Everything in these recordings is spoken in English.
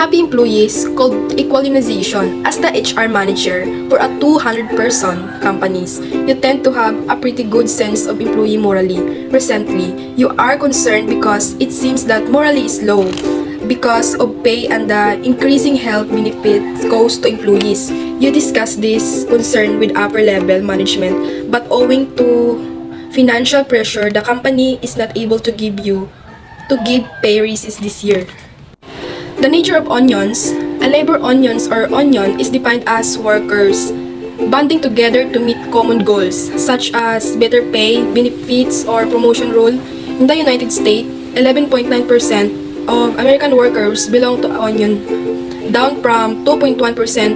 unhappy employees called equalization. As the HR manager for a 200-person companies, you tend to have a pretty good sense of employee morally. Recently, you are concerned because it seems that morally is low because of pay and the increasing health benefits goes to employees. You discuss this concern with upper level management, but owing to financial pressure, the company is not able to give pay raises this year. The nature of onions. A labor onions or onion is defined as workers banding together to meet common goals such as better pay, benefits, or promotion role. In the United States, 11.9% of American workers belong to onion, down from 2.1%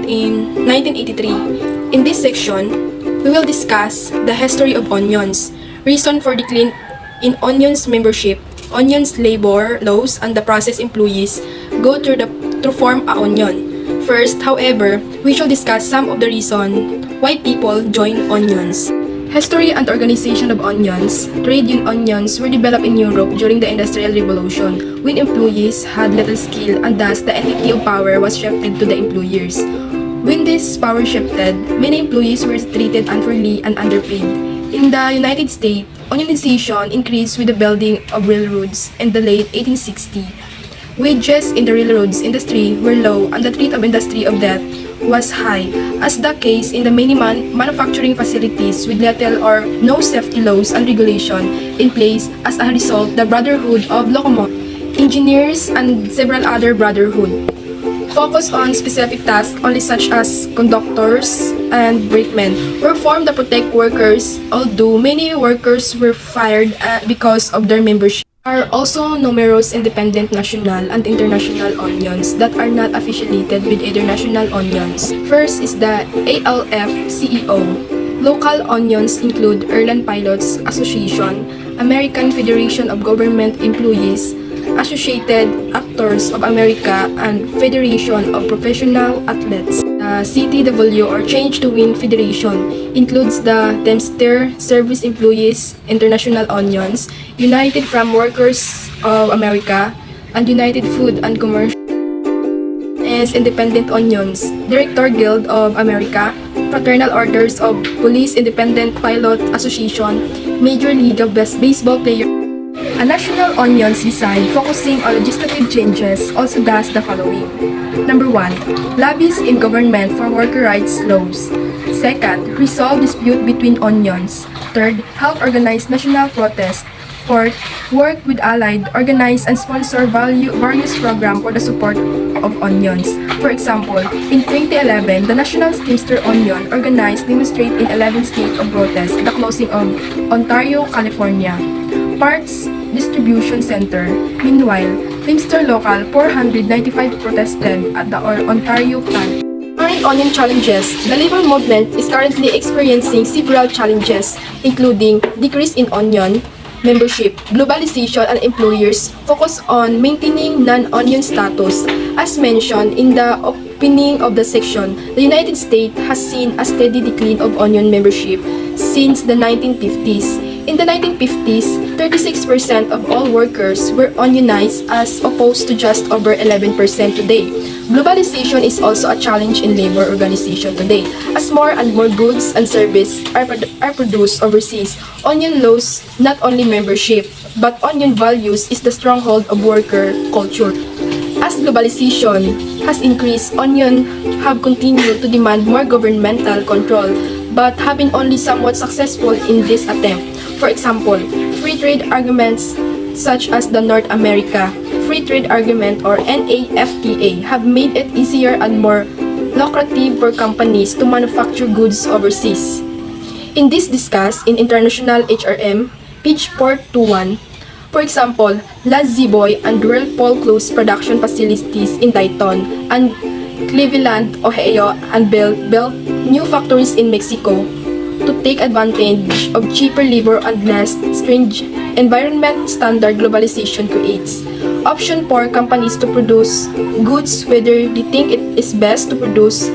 in 1983. In this section, we will discuss the history of onions, reason for decline in onions membership, onions labor laws, and the process employees go through to form a onion. First, however, we shall discuss some of the reason why people join onions. History and organization of onions. Trade union onions were developed in Europe during the Industrial Revolution, when employees had little skill and thus the entity of power was shifted to the employers. When this power shifted, many employees were treated unfairly and underpaid. In the United States, unionization increased with the building of railroads in the late 1860s. Wages in the railroads industry were low and the rate of industry of death was high, as the case in the many manufacturing facilities with little or no safety laws and regulation in place. As a result, the Brotherhood of Locomotive Engineers and several other brotherhood focus on specific tasks only, such as conductors and brakemen, were formed to protect workers, although many workers were fired because of their membership. There are also numerous independent national and international onions that are not affiliated with either national onions. First is the ALF-CEO. Local onions include Airline Pilots Association, American Federation of Government Employees, Associated Actors of America, and Federation of Professional Athletes. The CTW or Change to Win Federation includes the Teamster Service Employees International Onions, United Farm Workers of America, and United Food and Commercial as Independent Onions, Director Guild of America, Fraternal Orders of Police, Independent Pilot Association, Major League of Baseball Players. A national onions design focusing on legislative changes also does the following. Number 1. Lobbies in government for worker rights laws. Second, resolve dispute between onions. Third, help organize national protest. Fourth, work with allied, organize and sponsor various programs for the support of onions. For example, in 2011, the National Teamster Onion organized demonstrate in 11 states of protest, the closing of Ontario, California. Parts Distribution Center. Meanwhile, Teamster Local 495 protested at the Ontario plant. Current onion challenges. The labor movement is currently experiencing several challenges, including decrease in onion membership, globalization, and employers focus on maintaining non-onion status. As mentioned in the opening of the section, the United States has seen a steady decline of onion membership since the 1950s. In the 1950s, 36% of all workers were unionized as opposed to just over 11% today. Globalization is also a challenge in labor organization today, as more and more goods and services are produced overseas. Onion laws not only membership, but onion values is the stronghold of worker culture. As globalization has increased, onion have continued to demand more governmental control, but have been only somewhat successful in this attempt. For example, free trade arguments such as the North America Free Trade Agreement or NAFTA have made it easier and more lucrative for companies to manufacture goods overseas. In this discussed in International HRM, page 421, for example, La-Z-Boy and Whirlpool closed production facilities in Dayton and Cleveland, Ohio, and built new factories in Mexico to take advantage of cheaper labor and less stringent environment standard globalization creates. Option for companies to produce goods whether they think it is best to produce.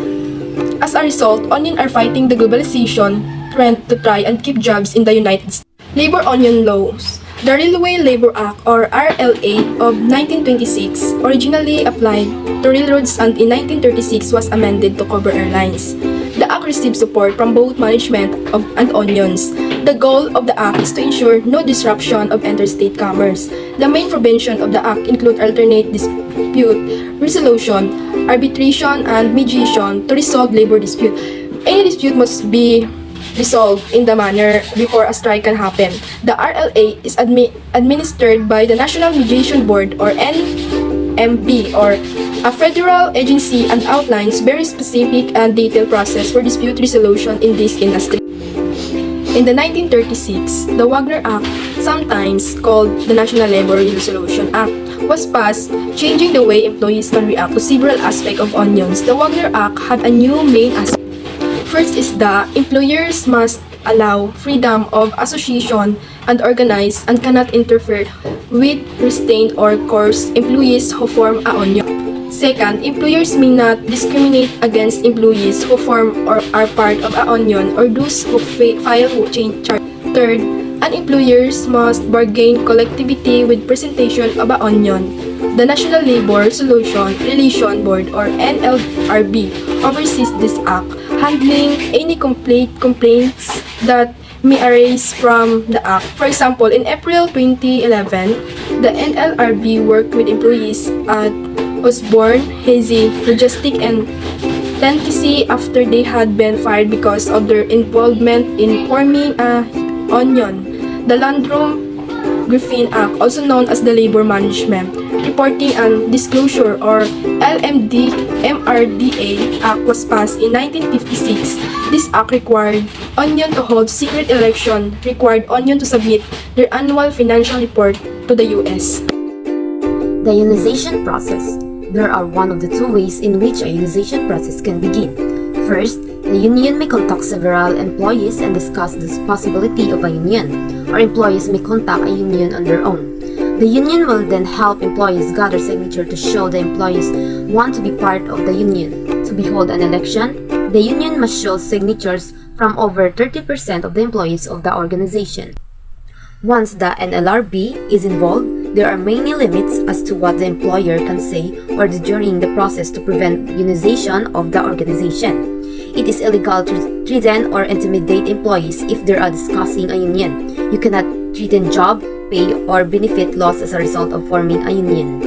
As a result, onion are fighting the globalization trend to try and keep jobs in the United States. Labor onion laws. The Railway Labor Act or RLA of 1926 originally applied to railroads and in 1936 was amended to cover airlines. The act received support from both management and unions. The goal of the act is to ensure no disruption of interstate commerce. The main provisions of the act include alternate dispute resolution, arbitration, and mediation to resolve labor dispute. Any dispute must be resolved in the manner before a strike can happen. The RLA is administered by the National Mediation Board or NMB or a federal agency and outlines very specific and detailed process for dispute resolution in this industry. In the 1936, the Wagner Act, sometimes called the National Labor Resolution Act, was passed, changing the way employees can react to several aspects of unions. The Wagner Act had a new main aspect. First is the employers must allow freedom of association and organize and cannot interfere with, restrain, or coerce employees who form a union. Second, employers may not discriminate against employees who form or are part of a union or those who file change charge. Third, an employers must bargain collectivity with presentation of a union. The National Labor Relation Board or NLRB oversees this act, handling any complaints that may arise from the act. For example, in April 2011, the NLRB worked with employees at Osborne, Hazy, Logistic, and Tennessee after they had been fired because of their involvement in forming a union. The Landrum-Griffin Act, also known as the Labor Management, Reporting and Disclosure or MRDA Act was passed in 1956. This act required union to hold secret election, required union to submit their annual financial report to the U.S. The unionization process. There are one of the two ways in which a unionization process can begin. First, the union may contact several employees and discuss the possibility of a union, or employees may contact a union on their own. The union will then help employees gather signatures to show the employees want to be part of the union. To hold an election, the union must show signatures from over 30% of the employees of the organization. Once the NLRB is involved, there are many limits as to what the employer can say or do during the process to prevent unionization of the organization. It is illegal to threaten or intimidate employees if they are discussing a union. You cannot threaten job, pay, or benefit loss as a result of forming a union.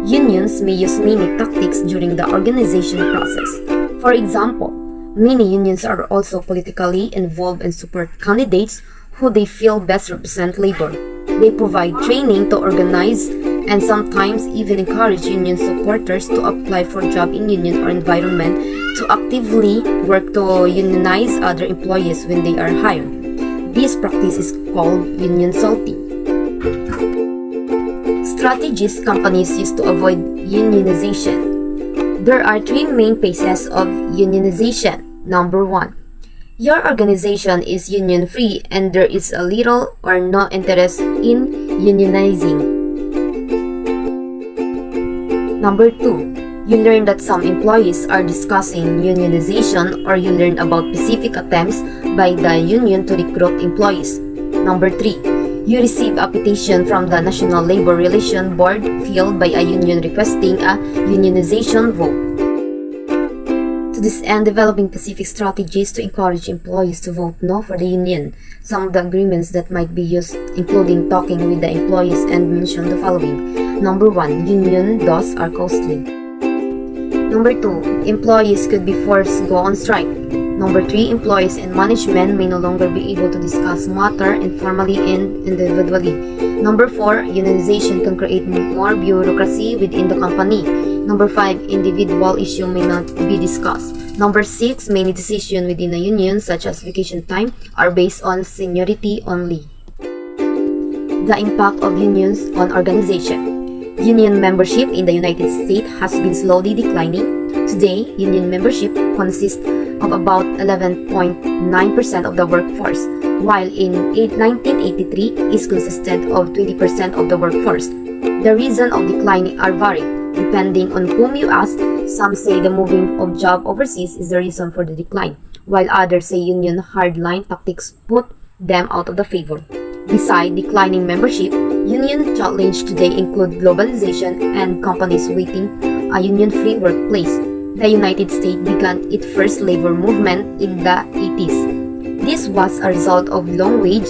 Unions may use many tactics during the organization process. For example, many unions are also politically involved and support candidates who they feel best represent labor. They provide training to organize and sometimes even encourage union supporters to apply for job in union or environment to actively work to unionize other employees when they are hired. This practice is called union salting. Strategies companies use to avoid unionization. There are three main phases of unionization. Number 1. Your organization is union-free and there is a little or no interest in unionizing. Number 2. You learn that some employees are discussing unionization or you learn about specific attempts by the union to recruit employees. Number 3. You receive a petition from the National Labor Relations Board filled by a union requesting a unionization vote. To this end, developing specific strategies to encourage employees to vote no for the union. Some of the agreements that might be used including talking with the employees and mention the following. Number 1. Union dues are costly. Number 2. Employees could be forced to go on strike. Number 3. Employees and management may no longer be able to discuss matter informally and individually. Number 4. Unionization can create more bureaucracy within the company. Number 5. Individual issue may not be discussed. Number 6. Many decisions within a union, such as vacation time, are based on seniority only. The impact of unions on organization. Union membership in the United States has been slowly declining. Today, union membership consists of about 11.9% of the workforce, while in 1983 it consisted of 20% of the workforce. The reason of declining are varied, depending on whom you ask. Some say the moving of job overseas is the reason for the decline, while others say union hardline tactics put them out of the favor. Beside declining membership, union challenges today include globalization and companies waiting a union-free workplace. The United States began its first labor movement in the 80s. This was a result of long wage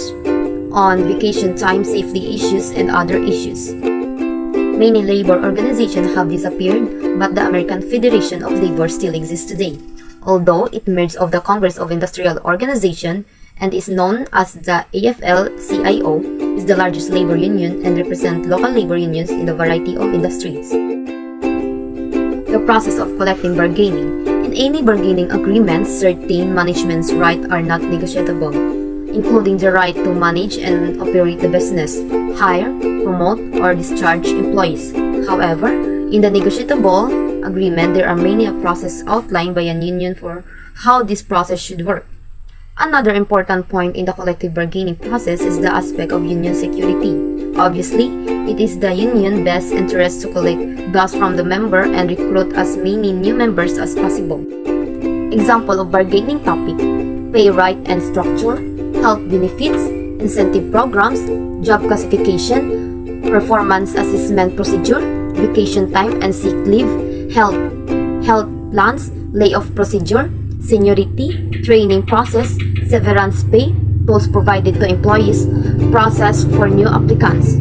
on vacation time, safety issues, and other issues. Many labor organizations have disappeared, but the American Federation of Labor still exists today. Although it merged of the Congress of Industrial Organization and is known as the AFL-CIO, is the largest labor union and represents local labor unions in a variety of industries. The process of collective bargaining. In any bargaining agreement, certain management's rights are not negotiable, including the right to manage and operate the business, hire, promote, or discharge employees. However, in the negotiable agreement, there are many processes outlined by a union for how this process should work. Another important point in the collective bargaining process is the aspect of union security. Obviously, it is the union's best interest to collect dust from the member and recruit as many new members as possible. Example of bargaining topic: pay right and structure, health benefits, incentive programs, job classification, performance assessment procedure, vacation time and sick leave, health plans, layoff procedure, seniority, training process, severance pay, tools provided to employees, process for new applicants.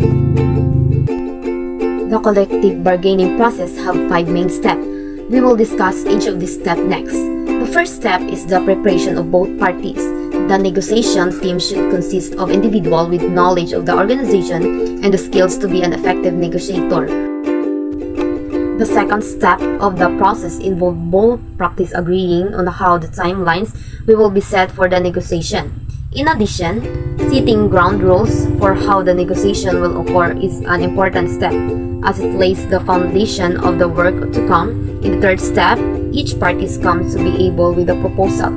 The collective bargaining process have 5 main steps. We will discuss each of these steps next. The first step is the preparation of both parties. The negotiation team should consist of individuals with knowledge of the organization and the skills to be an effective negotiator. The second step of the process involves both parties agreeing on how the timelines will be set for the negotiation. In addition, setting ground rules for how the negotiation will occur is an important step, as it lays the foundation of the work to come. In the third step, each party comes to be able with a proposal.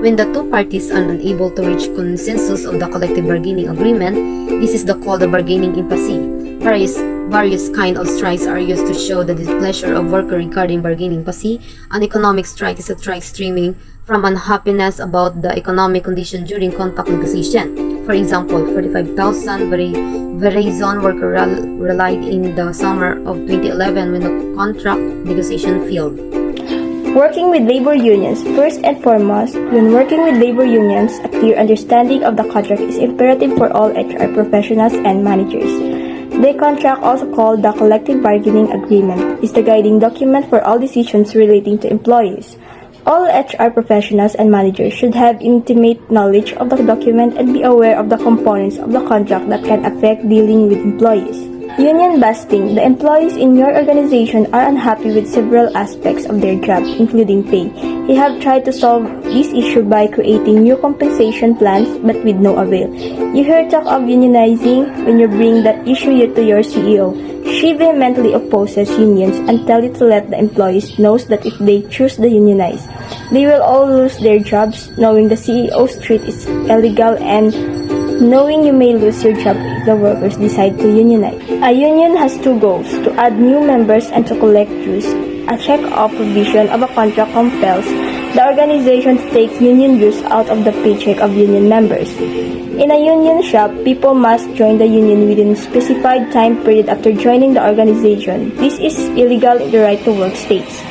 When the two parties are unable to reach consensus of the collective bargaining agreement, this is called the bargaining impasse. Various kinds of strikes are used to show the displeasure of workers regarding bargaining impasse. An economic strike is a strike stemming from unhappiness about the economic condition during contract negotiation. For example, 45,000 Verizon workers relied in the summer of 2011 when the contract negotiation failed. Working with labor unions. First and foremost, when working with labor unions, a clear understanding of the contract is imperative for all HR professionals and managers. The contract, also called the collective bargaining agreement, is the guiding document for all decisions relating to employees. All HR professionals and managers should have intimate knowledge of the document and be aware of the components of the contract that can affect dealing with employees. Union busting. The employees in your organization are unhappy with several aspects of their job, including pay. You have tried to solve this issue by creating new compensation plans, but with no avail. You hear talk of unionizing when you bring that issue to your CEO. She vehemently opposes unions and tells you to let the employees know that if they choose to unionize, they will all lose their jobs, knowing the CEO's treat is illegal and knowing you may lose your job if the workers decide to unionize. A union has two goals: to add new members and to collect dues. A check-off provision of a contract compels the organization to take union dues out of the paycheck of union members. In a union shop, people must join the union within a specified time period after joining the organization. This is illegal in the right-to-work states.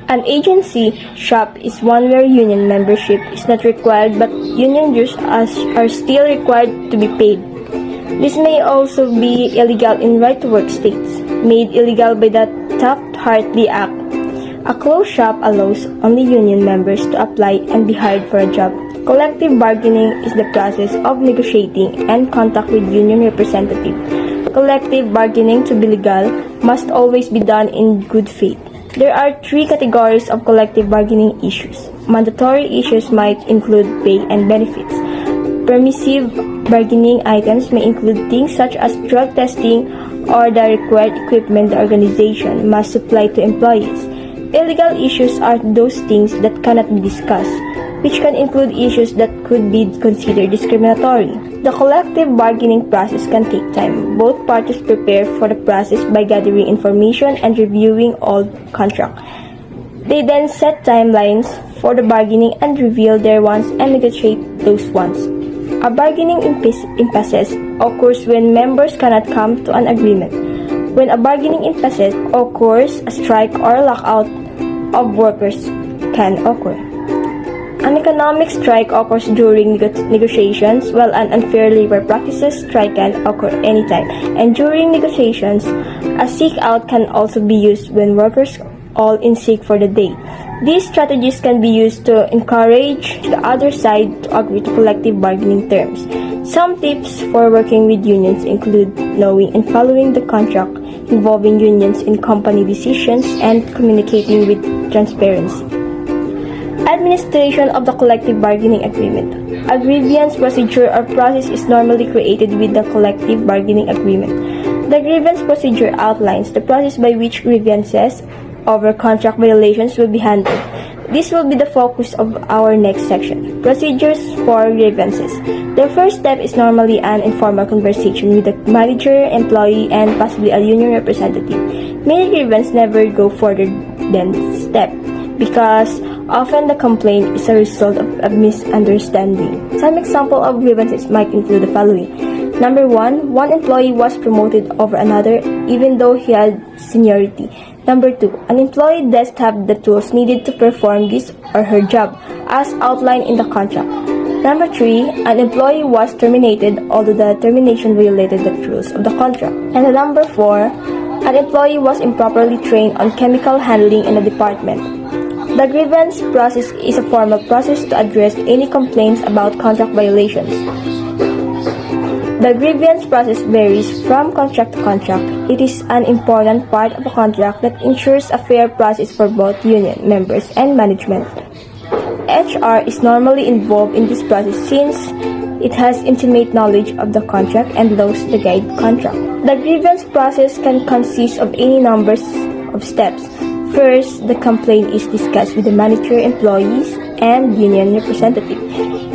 An agency shop is one where union membership is not required but union dues are still required to be paid. This may also be illegal in right-to-work states, made illegal by the Taft-Hartley Act. A closed shop allows only union members to apply and be hired for a job. Collective bargaining is the process of negotiating and contact with union representatives. Collective bargaining, to be legal, must always be done in good faith. There are 3 categories of collective bargaining issues. Mandatory issues might include pay and benefits. Permissive bargaining items may include things such as drug testing or the required equipment the organization must supply to employees. Illegal issues are those things that cannot be discussed, which can include issues that could be considered discriminatory. The collective bargaining process can take time. Both parties prepare for the process by gathering information and reviewing all contracts. They then set timelines for the bargaining and reveal their wants and negotiate those wants. A bargaining impasse occurs when members cannot come to an agreement. When a bargaining impasse occurs, a strike or lockout of workers can occur. An economic strike occurs during negotiations, while an unfair labor practices strike can occur anytime. And during negotiations, a seek out can also be used when workers all in sick for the day. These strategies can be used to encourage the other side to agree to collective bargaining terms. Some tips for working with unions include knowing and following the contract, involving unions in company decisions, and communicating with transparency. Administration of the collective bargaining agreement. A grievance procedure or process is normally created with the collective bargaining agreement. The grievance procedure outlines the process by which grievances over contract violations will be handled. This will be the focus of our next section. Procedures for grievances. The first step is normally an informal conversation with the manager, employee, and possibly a union representative. Many grievances never go further than this step because often the complaint is a result of a misunderstanding. Some example of grievances might include the following. Number 1, one employee was promoted over another even though he had seniority. Number 2, an employee doesn't have the tools needed to perform his or her job as outlined in the contract. Number 3, an employee was terminated although the termination violated the rules of the contract. And number 4, an employee was improperly trained on chemical handling in the department. The grievance process is a formal process to address any complaints about contract violations. The grievance process varies from contract to contract. It is an important part of a contract that ensures a fair process for both union members and management. HR is normally involved in this process since it has intimate knowledge of the contract and laws that guide contract. The grievance process can consist of any numbers of steps. First, the complaint is discussed with the manager, employees, and union representative.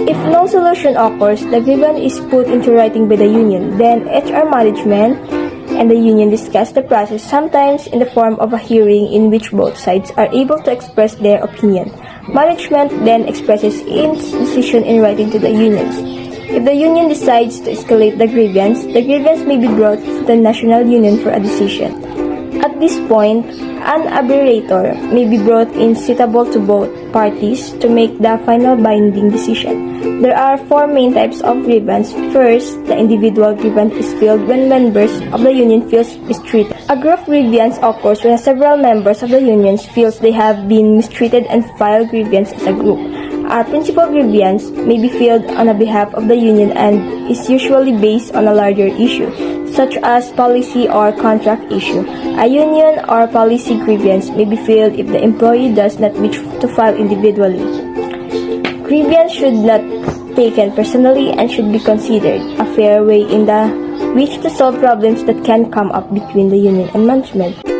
If no solution occurs, the grievance is put into writing by the union. Then, HR management and the union discuss the process, sometimes in the form of a hearing in which both sides are able to express their opinion. Management then expresses its decision in writing to the unions. If the union decides to escalate the grievance may be brought to the national union for a decision. At this point, an arbitrator may be brought in suitable to both parties to make the final binding decision. There are 4 main types of grievance. First, the individual grievance is filed when members of the union feel mistreated. A group grievance occurs when several members of the union feel they have been mistreated and file grievance as a group. Our principal grievance may be filed on behalf of the union and is usually based on a larger issue, such as policy or contract issue. A union or policy grievance may be filed if the employee does not wish to file individually. Grievance should not be taken personally and should be considered a fair way in which to solve problems that can come up between the union and management.